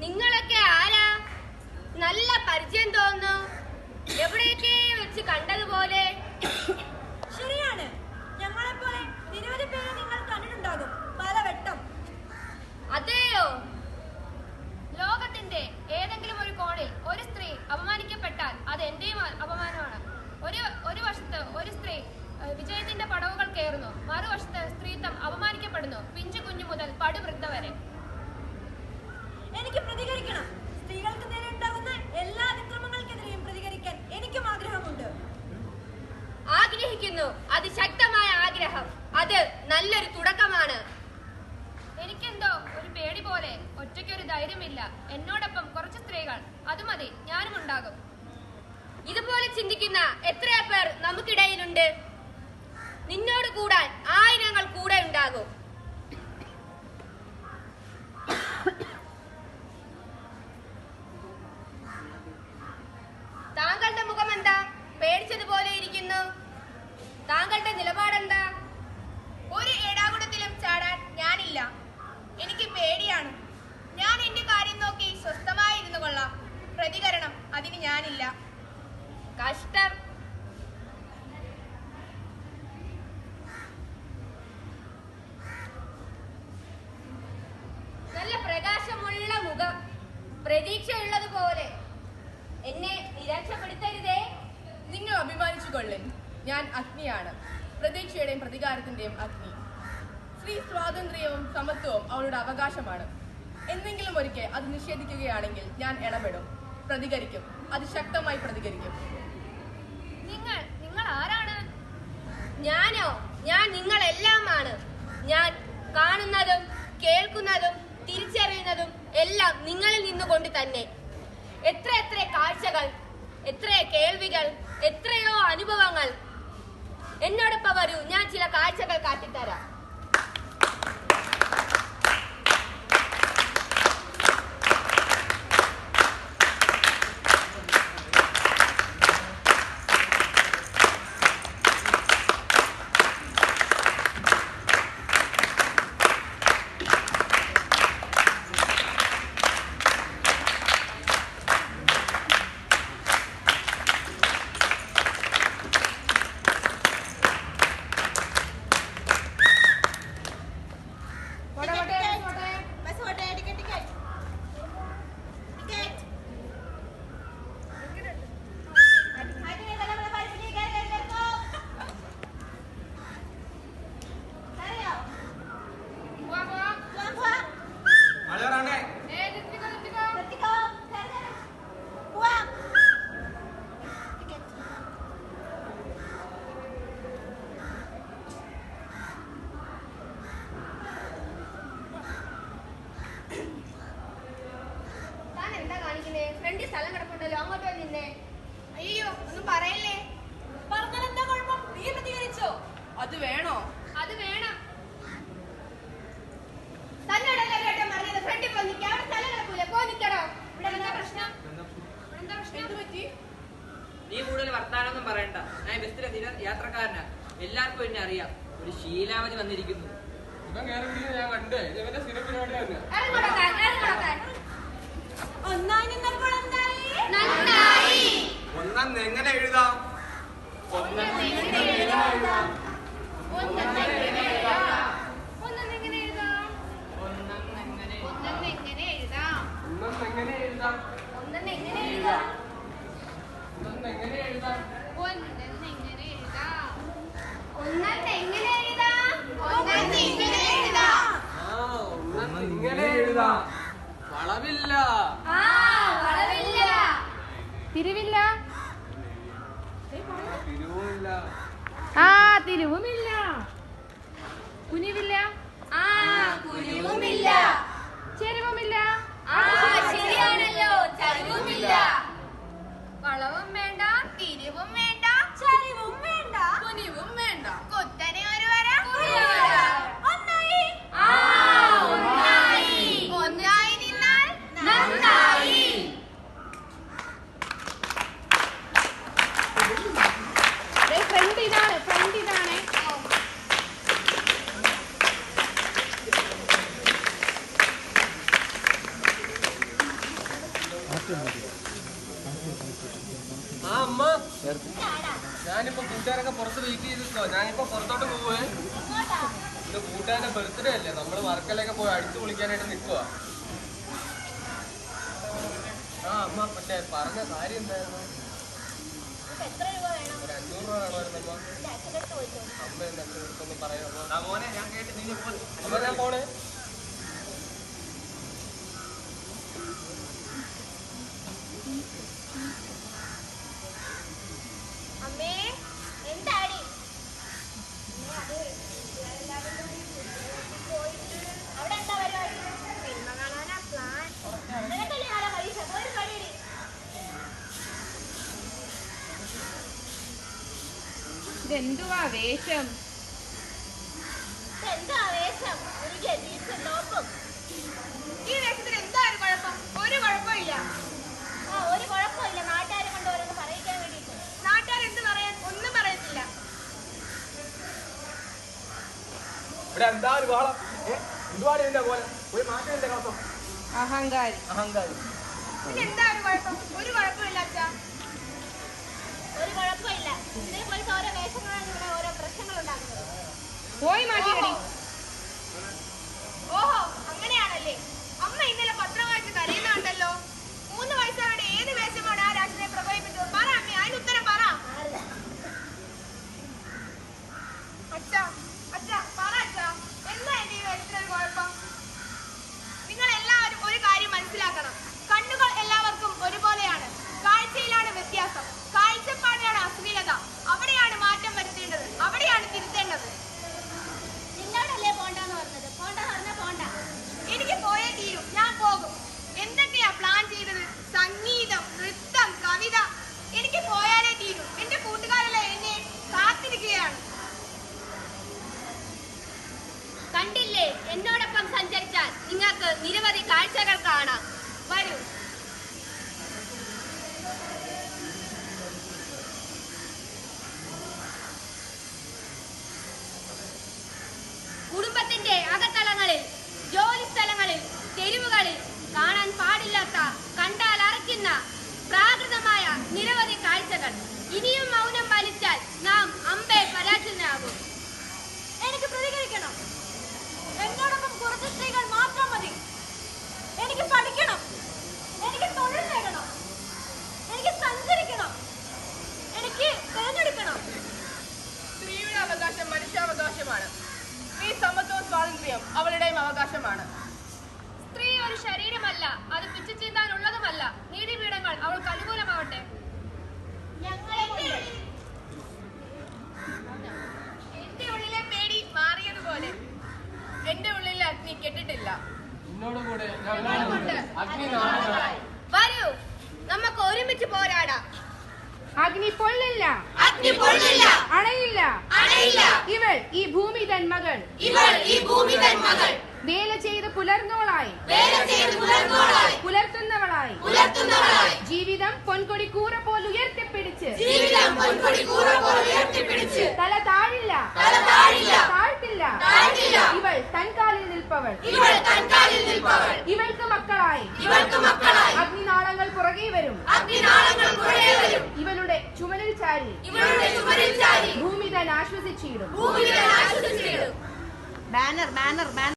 നിങ്ങളൊക്കെ ആരാ? നല്ല പരിചയം തോന്നുന്നു. എവിടെയൊക്കെ വെച്ച് കണ്ടതുപോലെ. ശരിയാണ്, ഞങ്ങളെപ്പോലെ നിരവധി പേരെ നിങ്ങൾ കണ്ടിട്ടുണ്ടാകും പലവട്ടം. അതെയോ? ലോകത്തിന്റെ ഏതെങ്കിലും ഒരു കോണിൽ ഒരു സ്ത്രീ അപമാനിക്കപ്പെട്ടാൽ അത് എന്റെയും അപമാനമാണ്. ഒരു വശത്ത് ഒരു സ്ത്രീ വിജയത്തിന്റെ പടവുകൾ കയറുന്നു, മറുവശത്ത് സ്ത്രീത്വം അപമാനിക്കപ്പെടുന്നു, പിഞ്ചു കുഞ്ഞു മുതൽ പടുവൃദ്ധ വരെ. എനിക്ക് പ്രതികരിക്കണം. സ്ത്രീകൾക്ക് നേരെ ഉണ്ടാകുന്ന എല്ലാ അതിക്രമങ്ങൾക്കെതിരെയും പ്രതികരിക്കാൻ എനിക്കും ആഗ്രഹമുണ്ട്. ആഗ്രഹിക്കുന്നു, അതിശക്തമായ ആഗ്രഹം. അത് നല്ലൊരു തുടക്കമാണ്. എനിക്കെന്തോ ഒരു പേടി പോലെ, ഒറ്റയ്ക്കൊരു ധൈര്യമില്ല. എന്നോടൊപ്പം കുറച്ച് സ്ത്രീകൾ, അത് മതി, ഞാനും ഉണ്ടാകും. ഇതുപോലെ ചിന്തിക്കുന്ന എത്രയോ പേർ നമുക്കിടയിലുണ്ട്. നിന്നോട് കൂടാൻ ആയിരങ്ങൾ കൂടെ ഉണ്ടാകും. താങ്കളുടെ മുഖം എന്താ പേടിച്ചതുപോലെ ഇരിക്കുന്നു? താങ്കളുടെ നിലപാടെന്താ? ഒരു ഏടാകുടത്തിലും ചാടാൻ ഞാനില്ല. എനിക്ക് പേടിയാണ്. ഞാൻ എന്റെ കാര്യം നോക്കി സ്വസ്ഥമായിരുന്നു കൊള്ളാം. പ്രതികരണം അതിന് ഞാനില്ല. കഷ്ടം. നല്ല പ്രകാശമുള്ള മുഖം, പ്രതീക്ഷയുള്ളതുപോലെ. എന്നെ നിരാശപ്പെടുത്തരുതേ. നിങ്ങൾ അഭിമാനിച്ചു കൊള്ളൻ. ഞാൻ അഗ്നിയാണ്, പ്രതീക്ഷയുടെയും പ്രതികാരത്തിന്റെയും അഗ്നി. സ്ത്രീ സ്വാതന്ത്ര്യവും സമത്വവും അവളുടെ അവകാശമാണ്. എന്തെങ്കിലും ഒരിക്കൽ അത് നിഷേധിക്കുകയാണെങ്കിൽ ഞാൻ ഇടപെടും, പ്രതികരിക്കും, അതിശക്തമായി പ്രതികരിക്കും. നിങ്ങൾ ആരാണ്? ഞാനോ? ഞാൻ നിങ്ങളെല്ലാമാണ്. ഞാൻ കാണുന്നതും കേൾക്കുന്നതും തിരിച്ചറിയുന്നതും എല്ലാം നിങ്ങളിൽ നിന്നുകൊണ്ട് തന്നെ. എത്ര കാഴ്ചകൾ, എത്ര കേൾവികൾ, എത്രയോ അനുഭവങ്ങൾ. എന്നോടൊപ്പം വരൂ, ഞാൻ ചില കാഴ്ചകൾ കാട്ടിത്തരാം. ഫ്രണ്ടിൽ സ്ഥലം കിടപ്പുണ്ടല്ലോ, അങ്ങോട്ട് പോയി നിന്നെ. അയ്യോ, ഒന്നും പറയല്ലേ. പറഞ്ഞാൽ എന്താ കുഴപ്പം? നീ പ്രതികരിച്ചോ? അത് വേണോ? അത് വേണം. തന്നോടല്ലേ കേട്ടോ പറഞ്ഞത്, ഫ്രണ്ടിൽ പോയി നിൽക്കാം. അവിടെ സ്ഥലം കിടക്കൂല, പോയി നിൽക്കണോ? ഇവിടെ എന്താ പ്രശ്നം? എന്ത് പറ്റി? നീ കൂടുതൽ വർത്താനൊന്നും പറയണ്ട. ഞാൻ ബസ്സിലെ സ്ഥിര യാത്രക്കാരനാ, എല്ലാവർക്കും എന്നെ അറിയാം. ഒരു ശീലാവധി വന്നിരിക്കുന്നു. ഞാൻ കണ്ടേ, ഇവന്റെ സ്ഥിര പരിപാടിയാണ്. ഒന്നായി നിന്നപ്പോൾ എന്തായി? നന്നായി. ഒന്നെന്ന് എങ്ങനെ എഴുതാം? വളവില്ല, തിരിവില്ല, തിരുവുമില്ല, തിരിവുമില്ല, കുനിവില്ല, കുരുവുമില്ല, ചെരുവുമില്ല. ശരിയാണല്ലോ, ചരിവുമില്ല. ആ അമ്മ, ഞാനിപ്പോ കൂട്ടുകാരൊക്കെ പുറത്ത് വെയിറ്റ് ചെയ്തിട്ടോ. ഞാനിപ്പോ പുറത്തോട്ട് പോവേ. എന്റെ കൂട്ടുകാരന്റെ ബർത്ത്ഡേ അല്ലേ, നമ്മള് വർക്കലൊക്കെ പോയി അടിച്ചു പൊളിക്കാനായിട്ട് നിൽക്കുക. ആ അമ്മ, പക്ഷെ പറഞ്ഞ കാര്യം എന്തായിരുന്നു? ഒരു 500 രൂപ വേണമായിരുന്നു അമ്മ. എന്റെ അച്ഛനടുത്തൊന്നും പറയാമോ മോനെ? ഞാൻ കേട്ട് നീ അമ്മ, ഞാൻ പോണേ. അമ്മേ, എന്താടി? അവിടെ എന്താ പരിപാടി? സിനിമ കാണാനാ പ്ലാൻ. നിനക്കല്ലേ നാളെ പരീക്ഷ? പോയി പഠിയടി. ഇതെന്തുവാ വേഷം? എന്താ വേഷം? ഒരു ജഡീസ് ടോപ്പും. ഈ വേഷത്തിന് എന്താ ഒരു കുഴപ്പം? ഒരു കുഴപ്പമില്ല. ആ, ഒരു കുഴപ്പമില്ല. നാട്ടുകാരെ കൊണ്ട് ഓരോന്ന് പറയിക്കാൻ വേണ്ടിയിട്ട്. നാട്ടുകാർ എന്ത് പറയാൻ? ഒന്നും പറയത്തില്ല. ഇവിടെ എന്താ ഒരു ബഹളം? എന്തുവാണ് ഇതിന്റെ പോലെ? പോയി മാറ്റി എന്റെ കളപ്പം. അഹങ്കാരി. അഹങ്കാരി. പിന്നെ എന്താ ഒരു കുഴപ്പം? ഒരു കുഴപ്പമില്ല അച്ഛാ. ഒരു കുഴപ്പമില്ല. ഇതേപോലത്തെ ഓരോ വേഷങ്ങളാണ് ഇവിടെ ഓരോ പ്രശ്നങ്ങൾ ഉണ്ടാക്കുന്നത്. പോയി മാറ്റിയടി. ഓഹോ, അങ്ങനെയാണല്ലേ? അമ്മ ഇന്നലെ പത്രം വായിച്ച് കരയുന്നുണ്ടല്ലോ. 3 വയസ്സാരുടെ ഏത് വേഷമാണ് ആ രാഷ്ട്രീയം പ്രകോപിപ്പിച്ചത്? പറ അമ്മേ, അതിന് ഉത്തരം പറ. അച്ഛാ, അച്ഛാ, പറ അച്ഛാ, എന്താ എന്റെ ഈ വേഷത്തിനൊരു കുഴപ്പം? നിങ്ങൾ എല്ലാവരും ഒരു കാര്യം മനസ്സിലാക്കണം. കണ്ണുകൾ എല്ലാവർക്കും ഒരുപോലെയാണ്. കാഴ്ചയിലാണ് വ്യത്യാസം. കാഴ്ചപ്പാടിലാണ് അശ്ലീലത. അവിടെയാണ് മാറ്റം വരുത്തേണ്ടത്. അവിടെയാണ് തിരുത്തേണ്ടത്. നിന്നോടല്ലേ പോണ്ടെന്ന് പറഞ്ഞത്? പോണ്ടെന്ന് പറഞ്ഞാൽ പോണ്ട. എനിക്ക് പോയേ തീരും. ഞാൻ പോകും. എന്തൊക്കെയാ പ്ലാൻ ചെയ്തത്? സംഗീതം, നൃത്തം, കവിത. എനിക്ക് പോയാലേ തീരും. എന്റെ കൂട്ടുകാരെല്ലാം എന്നെ കാത്തിരിക്കുകയാണ്. കണ്ടില്ലേ, എന്നോടൊപ്പം സഞ്ചരിച്ചാൽ നിങ്ങൾക്ക് നിരവധി കാഴ്ചകൾ കാണാം. വരൂ. കുടുംബത്തിന്റെ അകത്തളങ്ങളിൽ, ജോലി സ്ഥലങ്ങളിൽ, തെരുവുകളിൽ കാണാൻ പാടില്ലാത്ത, കണ്ടാൽ അറയ്ക്കുന്ന പ്രാകൃതമായ നിരവധി കാഴ്ചകൾ. ഇനിയും മൗനം പാലിച്ചാൽ നാം അമ്പേ പരാജയനാകും. എനിക്ക് പ്രതികരിക്കണം. എന്നോടൊപ്പം കുറച്ച് സ്ത്രീകൾ മാത്രം മതി. എനിക്ക് പഠിക്കണം. എനിക്ക് തൊഴിൽ നേടണം. എനിക്ക് സഞ്ചരിക്കണം. എനിക്ക് തിരഞ്ഞെടുക്കണം. സ്ത്രീയുടെ അവകാശം മനുഷ്യാവകാശമാണ്. സ്ത്രീ സമത്വവും സ്വാതന്ത്ര്യം അവളുടെയും അവകാശമാണ്. സ്ത്രീ ഒരു ശരീരമല്ല, അത് പിച്ചു ചീന്താനുള്ളതുമല്ല. നീതിപീഠങ്ങൾ അവൾക്ക് അനുകൂലമാവട്ടെ. എന്റെ ഉള്ളിലെ പേടി മാറിയതുപോലെ. എന്റെ ഉള്ളിൽ അഗ്നി കെട്ടിട്ടില്ല. എന്നോട് കൂടെ ഞങ്ങളുണ്ട്. അഗ്നി നാളെ. വരൂ, നമുക്ക് ഒരുമിച്ച് പോരാടാം. അഗ്നി പൊള്ളില്ല, അഗ്നി പൊള്ളില്ല, അണയില്ല, അണയില്ല. ഇവൾ ഈ ഭൂമി തൻ മകൾ, ഇവൾ ഈ ഭൂമി തൻ മകൾ. വേല ചെയ്ത് പുലർന്നോളായി, വേല ചെയ്ത് പുലർന്നോളായി, പുലർത്തുന്നവളായി, പുലർത്തുന്നവളായി. ജീവിതം പൊൻകൊടി കൂറ പോൽ ഉയർത്തിപ്പിടിച്ച്, ജീവിതം പൊൻകൊടി കൂറ പോലെ ഉയർത്തിപ്പിടിച്ച്, തല താഴില്ല, തല താഴില്ല, താഴ്ത്തില്ല, താഴ്ത്തില്ല. ഇവൾ തൻകാലിൽ നിൽപ്പവൾ, ഇവൾ തൻകാലിൽ നിൽപ്പവൾ. ഇവൾക്ക് മക്കളായി, ഇവൾക്ക് മക്കളായി. അഗ്നിനാളങ്ങൾ പുറകെ വരും, അഗ്നിനാളങ്ങൾ പുറകെ വരും. ഇവളുടെ ചുമലിൽ ചാരി, ഇവളുടെ ചുമരിൽ ചാരി ഭൂമി താൻ ആശ്വസിച്ചിടും. ഭൂമി തൻ ആശ്വസിച്ചിടും. Banner banner banner